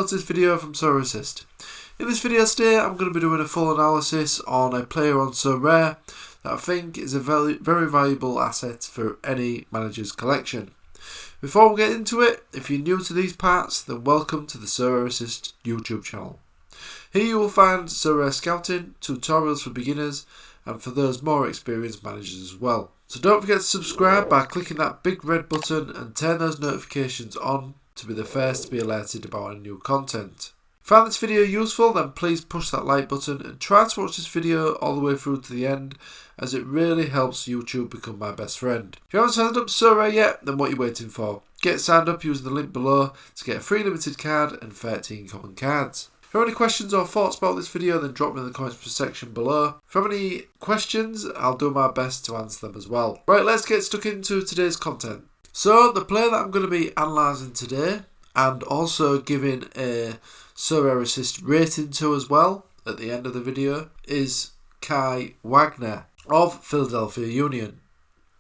hello to this video from Sorare Assist. In this video today I'm going to be doing a full analysis on a player on Sorare that I think is a very valuable asset for any manager's collection. Before we get into it, if you're new to these parts, then welcome to the Sorare Assist YouTube channel. Here you will find Sorare scouting, tutorials for beginners and for those more experienced managers as well. So don't forget to subscribe by clicking that big red button and turn those notifications on to be the first to be alerted about any new content. If you found this video useful, then please push that like button and try to watch this video all the way through to the end, as it really helps YouTube become my best friend. If you haven't signed up to Sorare yet, then what are you waiting for? Get signed up using the link below to get a free limited card and 13 common cards. If you have any questions or thoughts about this video, then drop them in the comments section below. If you have any questions, I'll do my best to answer them as well. Right, let's get stuck into today's content. So, the player that I'm going to be analysing today, and also giving a Sorare Assist rating to as well at the end of the video, is Wagner of Philadelphia Union.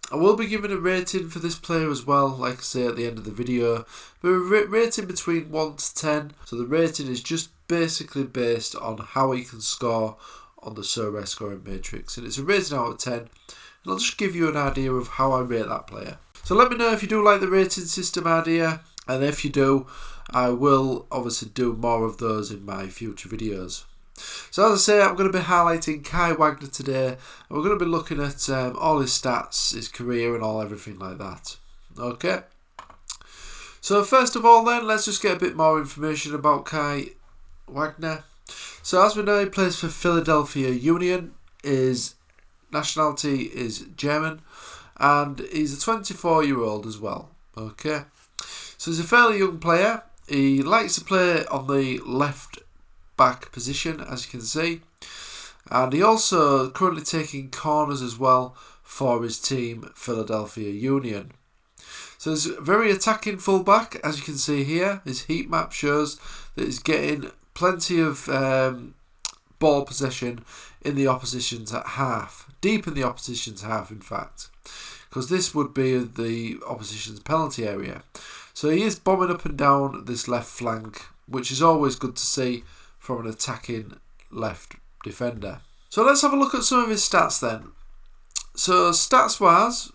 I will be giving a rating for this player as well, like I say at the end of the video, but a rating between 1 to 10, so the rating is just basically based on how he can score on the Sorare scoring matrix, and it's a rating out of 10, and I'll just give you an idea of how I rate that player. So let me know if you do like the rating system idea, and if you do, I will obviously do more of those in my future videos. So as I say, I'm going to be highlighting Wagner today, and we're going to be looking at all his stats, his career and everything like that. Okay. So first of all then, let's just get a bit more information about Wagner. So as we know, he plays for Philadelphia Union, his nationality is German, and he's a 24-year-old as well. Okay. So he's a fairly young player. He likes to play on the left back position, as you can see, and he also currently taking corners as well for his team Philadelphia Union. So he's a very attacking fullback, as you can see here. His heat map shows that he's getting plenty of ball possession in the opposition's half, deep in the opposition's half in fact, because this would be the opposition's penalty area. So he is bombing up and down this left flank, which is always good to see from an attacking left defender. So let's have a look at some of his stats then. So stats wise,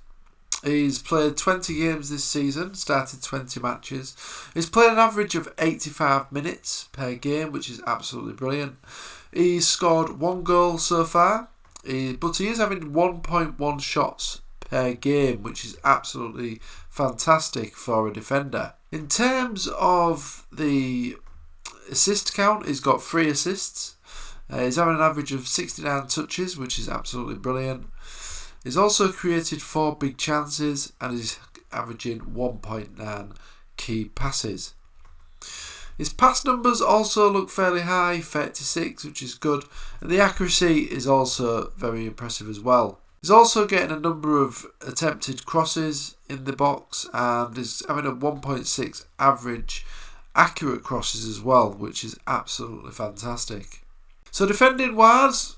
he's played 20 games this season, started 20 matches. He's played an average of 85 minutes per game, which is absolutely brilliant. He's scored 1 goal so far, but he is having 1.1 shots per game, which is absolutely fantastic for a defender. In terms of the assist count, he's got 3 assists. He's having an average of 69 touches, which is absolutely brilliant. He's also created 4 big chances and he's averaging 1.9 key passes. His pass numbers also look fairly high, 36, which is good, and the accuracy is also very impressive as well. He's also getting a number of attempted crosses in the box and is having a 1.6 average accurate crosses as well, which is absolutely fantastic. So defending wise,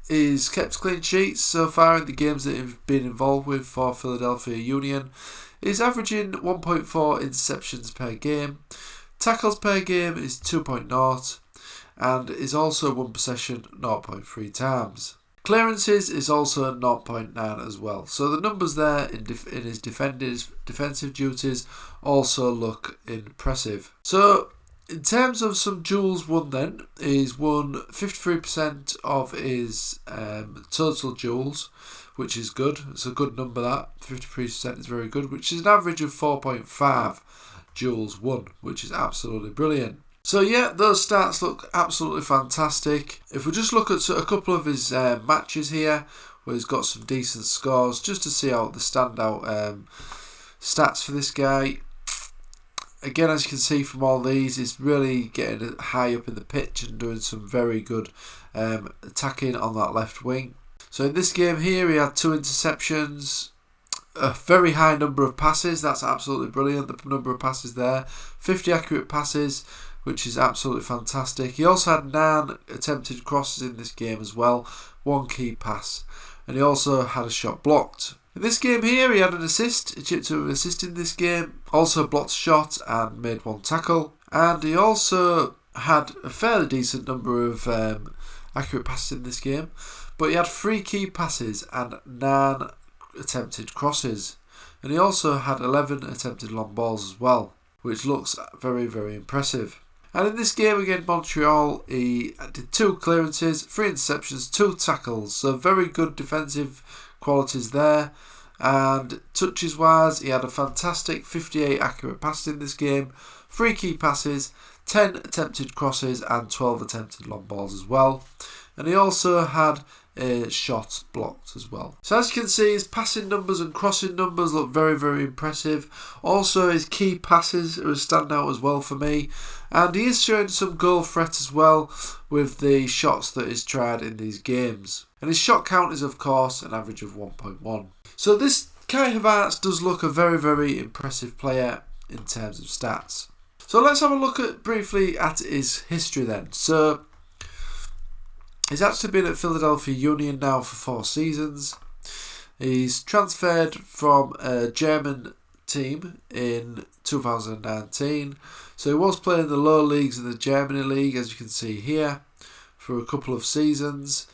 he's kept clean sheets so far in the games that he's been involved with for Philadelphia Union. He's averaging 1.4 interceptions per game. Tackles per game is 2.0 and is also one possession 0.3 times. Clearances is also 0.9 as well. So the numbers there in his defensive duties also look impressive. So in terms of some duels won then, he's won 53% of his total duels, which is good. It's a good number that. 53% is very good, which is an average of 4.5 duels won, which is absolutely brilliant. So yeah, those stats look absolutely fantastic. If we just look at a couple of his matches here, where he's got some decent scores, just to see out the standout stats for this guy. Again, as you can see from all these, he's really getting high up in the pitch and doing some very good attacking on that left wing. So in this game here, he had 2 interceptions, a very high number of passes. That's absolutely brilliant, the number of passes there. 50 accurate passes, which is absolutely fantastic. He also had 9 attempted crosses in this game as well, 1 key pass, and he also had a shot blocked. In this game here, he had an assist. He chipped to an assist in this game. Also blocked a shot and made one tackle. And he also had a fairly decent number of accurate passes in this game, but he had 3 key passes and 9 attempted crosses. And he also had 11 attempted long balls as well, which looks very, very impressive. And in this game against Montreal, he did 2 clearances, 3 interceptions, 2 tackles. So very good defensive qualities there. And touches wise, he had a fantastic 58 accurate passes in this game, 3 key passes, 10 attempted crosses and 12 attempted long balls as well. And he also had a shot blocked as well. So as you can see, his passing numbers and crossing numbers look very, very impressive. Also his key passes are a standout as well for me. And he is showing some goal threat as well with the shots that he's tried in these games. And his shot count is of course an average of 1.1. So this Kai Havertz does look a very, very impressive player in terms of stats. So let's have a look briefly at his history then. So he's actually been at Philadelphia Union now for 4 seasons. He's transferred from a German team in 2019. So he was playing the lower leagues in the Germany League, as you can see here, for a couple of seasons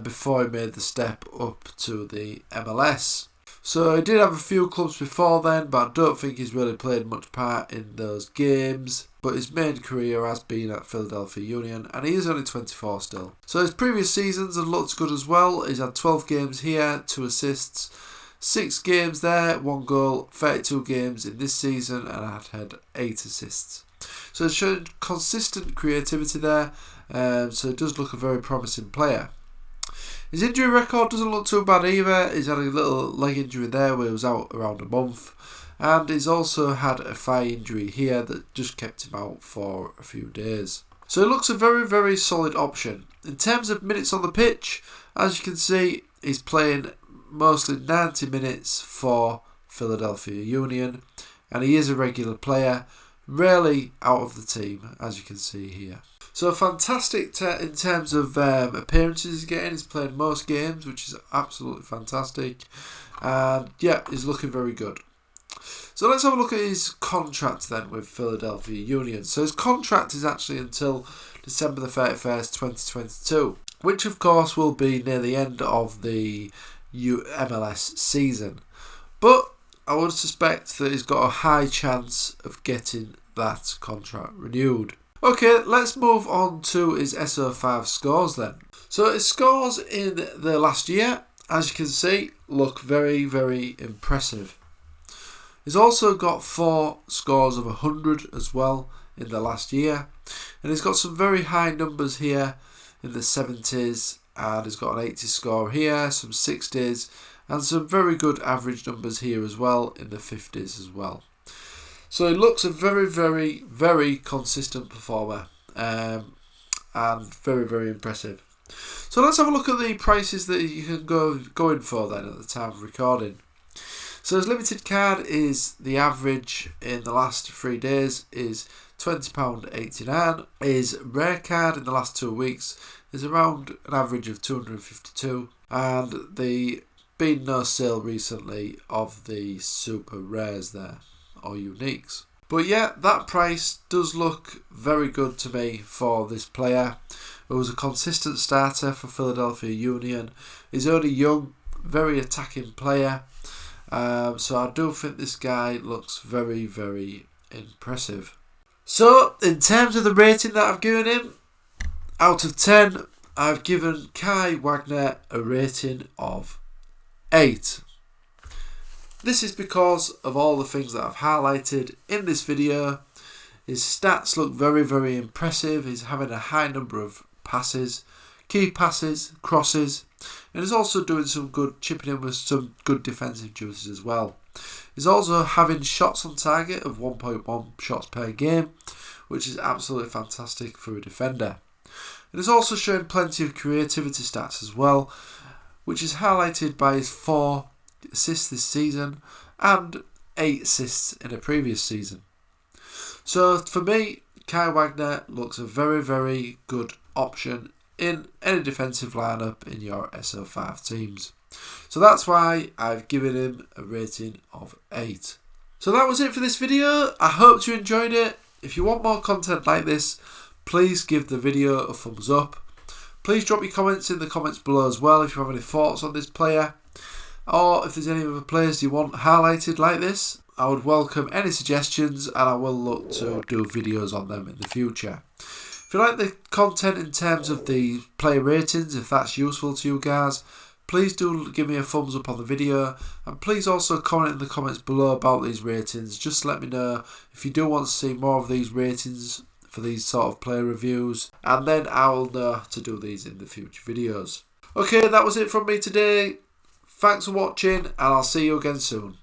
before he made the step up to the MLS. So he did have a few clubs before then, but I don't think he's really played much part in those games. But his main career has been at Philadelphia Union, and he is only 24 still. So his previous seasons have looked good as well. He's had 12 games here, 2 assists, 6 games there, 1 goal, 32 games in this season, and I've had 8 assists. So it's shown consistent creativity there, so it does look a very promising player. His injury record doesn't look too bad either. He's had a little leg injury there where he was out around a month. And he's also had a thigh injury here that just kept him out for a few days. So he looks a very, very solid option. In terms of minutes on the pitch, as you can see, he's playing mostly 90 minutes for Philadelphia Union. And he is a regular player, rarely out of the team, as you can see here. So fantastic in terms of appearances he's getting. He's played most games, which is absolutely fantastic. And yeah, he's looking very good. So let's have a look at his contract then with Philadelphia Union. So his contract is actually until December the 31st, 2022, which of course will be near the end of the MLS season. But I would suspect that he's got a high chance of getting that contract renewed. Okay, let's move on to his SO5 scores then. So his scores in the last year, as you can see, look very, very impressive. He's also got 4 scores of 100 as well in the last year. And he's got some very high numbers here in the 70s. And he's got an 80 score here, some 60s. And some very good average numbers here as well in the 50s as well. So he looks a very, very, very consistent performer. And very, very impressive. So let's have a look at the prices that you can go in for then at the time of recording. So his limited card is the average in the last 3 days is £20.89. His rare card in the last 2 weeks is around an average of 252. And the been no sale recently of the super rares there, or uniques. But yeah, that price does look very good to me for this player. It was a consistent starter for Philadelphia Union. He's only young, very attacking player. So I do think this guy looks very, very impressive. So in terms of the rating that I've given him, out of 10, I've given Kai Wagner a rating of 8. This is because of all the things that I've highlighted in this video. His stats look very, very impressive. He's having a high number of passes, key passes, crosses, and he's also doing some good chipping in with some good defensive duties as well. He's also having shots on target of 1.1 shots per game, which is absolutely fantastic for a defender. And he's also showing plenty of creativity stats as well, which is highlighted by his 4 assists this season and 8 assists in a previous season. So for me, Kai Wagner looks a very, very good option in any defensive lineup in your SO5 teams. So that's why I've given him a rating of 8. So that was it for this video. I hope you enjoyed it. If you want more content like this, please give the video a thumbs up. Please drop your comments in the comments below as well if you have any thoughts on this player, or if there's any other players you want highlighted like this. I would welcome any suggestions, and I will look to do videos on them in the future. If you like the content in terms of the player ratings, if that's useful to you guys, please do give me a thumbs up on the video, and please also comment in the comments below about these ratings. Just let me know if you do want to see more of these ratings for these sort of player reviews, and then I'll know to do these in the future videos. Okay, that was it from me today. Thanks for watching, and I'll see you again soon.